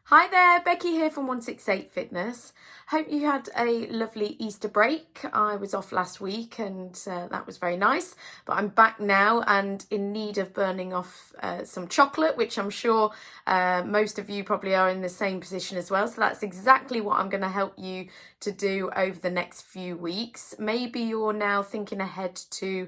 Hi there, Becky here from 168 Fitness. Hope you had a lovely Easter break. I was off last week and that was very nice, but I'm back now and in need of burning off some chocolate, which I'm sure most of you probably are in the same position as well. So that's exactly what I'm going to help you to do over the next few weeks. Maybe you're now thinking ahead to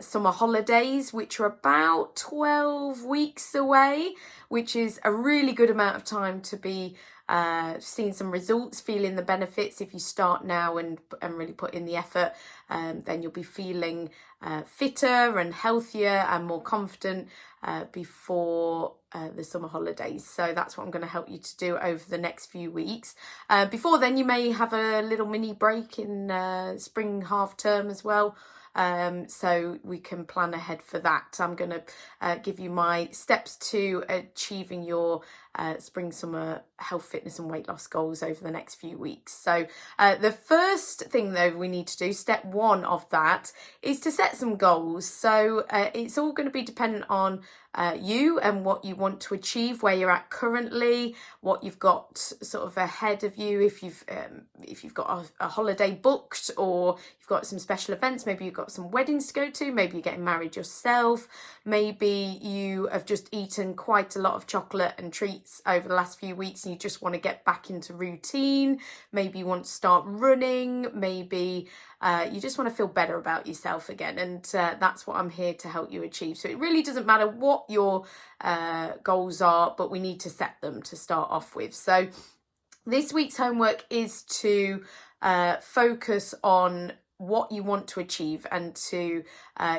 summer holidays, which are about 12 weeks away, which is a really good amount of time to be seeing some results, feeling the benefits. If you start now and really put in the effort, then you'll be feeling fitter and healthier and more confident before the summer holidays. So that's what I'm going to help you to do over the next few weeks. Before then, you may have a little mini break in spring half term as well. So we can plan ahead for that. I'm going to give you my steps to achieving your spring, summer health, fitness and weight loss goals over the next few weeks. So the first thing though we need to do, step one of that, is to set some goals. So it's all going to be dependent on you and what you want to achieve, where you're at currently, what you've got sort of ahead of you. If you've got a holiday booked, or you've got some special events, maybe you've got some weddings to go to, maybe you're getting married yourself, maybe you have just eaten quite a lot of chocolate and treats over the last few weeks and you just want to get back into routine, maybe you want to start running, maybe you just want to feel better about yourself again, and that's what I'm here to help you achieve. So it really doesn't matter what your goals are, but we need to set them to start off with. So this week's homework is to focus on what you want to achieve and to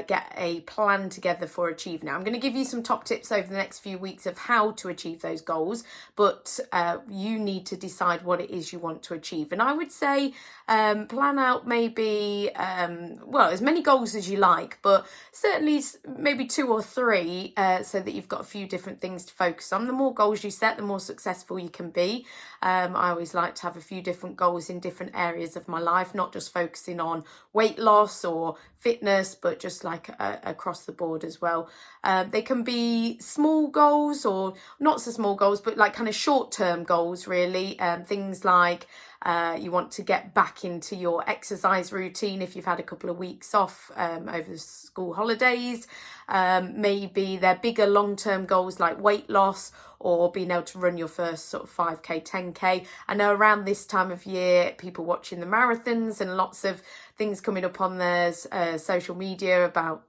get a plan together for achieving. Now, I'm going to give you some top tips over the next few weeks of how to achieve those goals, but you need to decide what it is you want to achieve. And I would say plan out maybe, well, as many goals as you like, but certainly maybe 2 or 3 so that you've got a few different things to focus on. The more goals you set, the more successful you can be. I always like to have a few different goals in different areas of my life, not just focusing on weight loss or fitness, but just like across the board as well. They can be small goals or not so small goals, but like kind of short-term goals really. Things like you want to get back into your exercise routine if you've had a couple of weeks off over the school holidays. Maybe they're bigger long-term goals like weight loss or being able to run your first sort of 5k, 10k. I know around this time of year, people watching the marathons and lots of things coming up on their social media about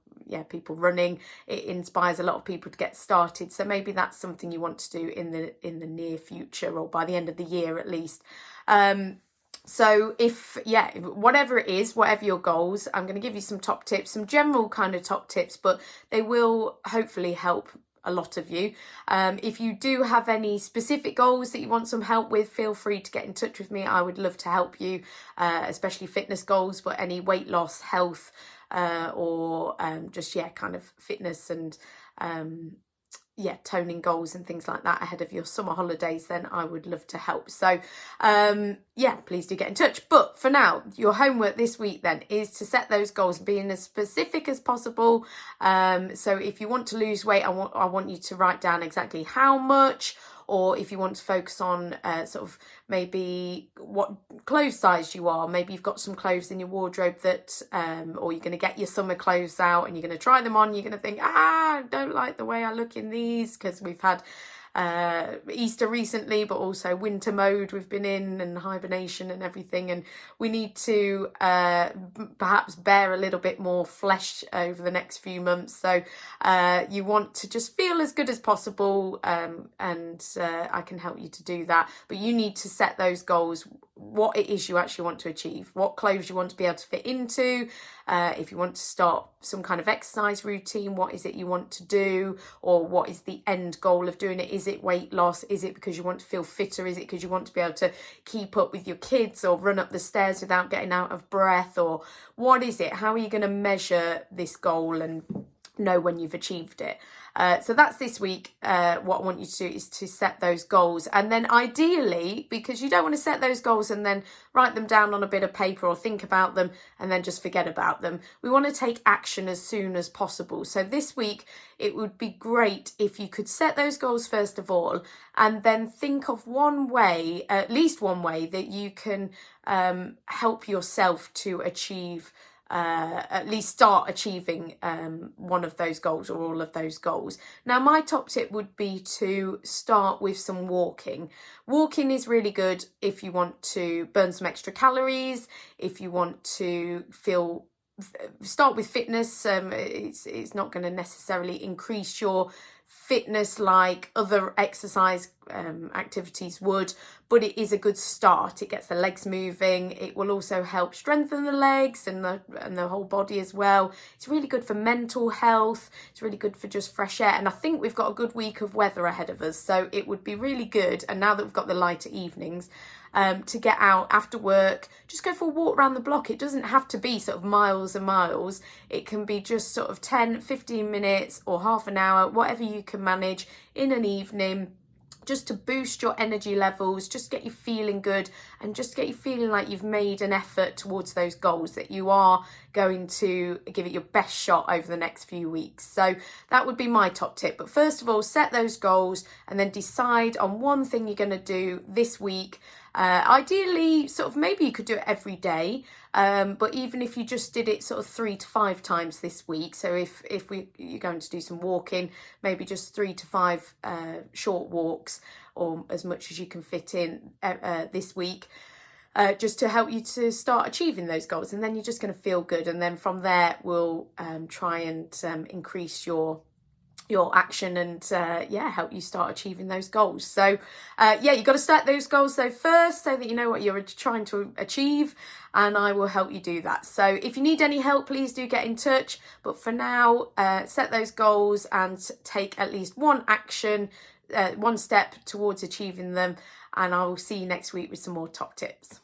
people running. It inspires a lot of people to get started. So maybe that's something you want to do in the near future, or by the end of the year at least. So whatever it is, whatever your goals, I'm going to give you some top tips, some general kind of top tips, but they will hopefully help a lot of you. If you do have any specific goals that you want some help with, feel free to get in touch with me. I would love to help you, especially fitness goals, but any weight loss, health, or just kind of fitness and toning goals and things like that ahead of your summer holidays, then I would love to help. So please do get in touch. But for now, your homework this week then is to set those goals, being as specific as possible. So if you want to lose weight, I want you to write down exactly how much, or if you want to focus on sort of maybe what clothes size you are. Maybe you've got some clothes in your wardrobe that, or you're going to get your summer clothes out and you're going to try them on. You're going to think, I don't like the way I look in these, because we've had Easter recently, but also winter mode we've been in, and hibernation and everything, and we need to perhaps bear a little bit more flesh over the next few months. So you want to just feel as good as possible, and I can help you to do that, but you need to set those goals, what it is you actually want to achieve, what clothes you want to be able to fit into. If you want to start some kind of exercise routine, what is it you want to do, or what is the end goal of doing it? Is it weight loss? Is it because you want to feel fitter? Is it because you want to be able to keep up with your kids or run up the stairs without getting out of breath? Or what is it? How are you going to measure this goal and know when you've achieved it. So that's this week. What I want you to do is to set those goals, and then ideally, because you don't want to set those goals and then write them down on a bit of paper or think about them and then just forget about them, we want to take action as soon as possible. So this week it would be great if you could set those goals first of all, and then think of one way, at least one way, that you can help yourself to achieve, at least start achieving one of those goals or all of those goals. Now, my top tip would be to start with some walking. Walking is really good if you want to burn some extra calories, if you want to start with fitness. It's not going to necessarily increase your fitness like other exercise activities would, but it is a good start. It gets the legs moving. It will also help strengthen the legs and the whole body as well. It's really good for mental health. It's really good for just fresh air, and I think we've got a good week of weather ahead of us, so it would be really good. And now that we've got the lighter evenings, to get out after work, just go for a walk around the block. It doesn't have to be sort of miles and miles. It can be just sort of 10-15 minutes or half an hour, whatever you can manage in an evening, just to boost your energy levels, just get you feeling good, and just get you feeling like you've made an effort towards those goals, that you are going to give it your best shot over the next few weeks. So that would be my top tip. But first of all, set those goals and then decide on one thing you're going to do this week. Ideally, sort of maybe you could do it every day, but even if you just did it sort of 3 to 5 times this week, so if you're going to do some walking, maybe just 3 to 5 short walks, or as much as you can fit in this week, just to help you to start achieving those goals. And then you're just going to feel good, and then from there we'll try and increase your action and help you start achieving those goals. So you've got to start those goals though first, so that you know what you're trying to achieve, and I will help you do that. So if you need any help, please do get in touch, but for now, set those goals and take at least one action, one step towards achieving them, and I will see you next week with some more top tips.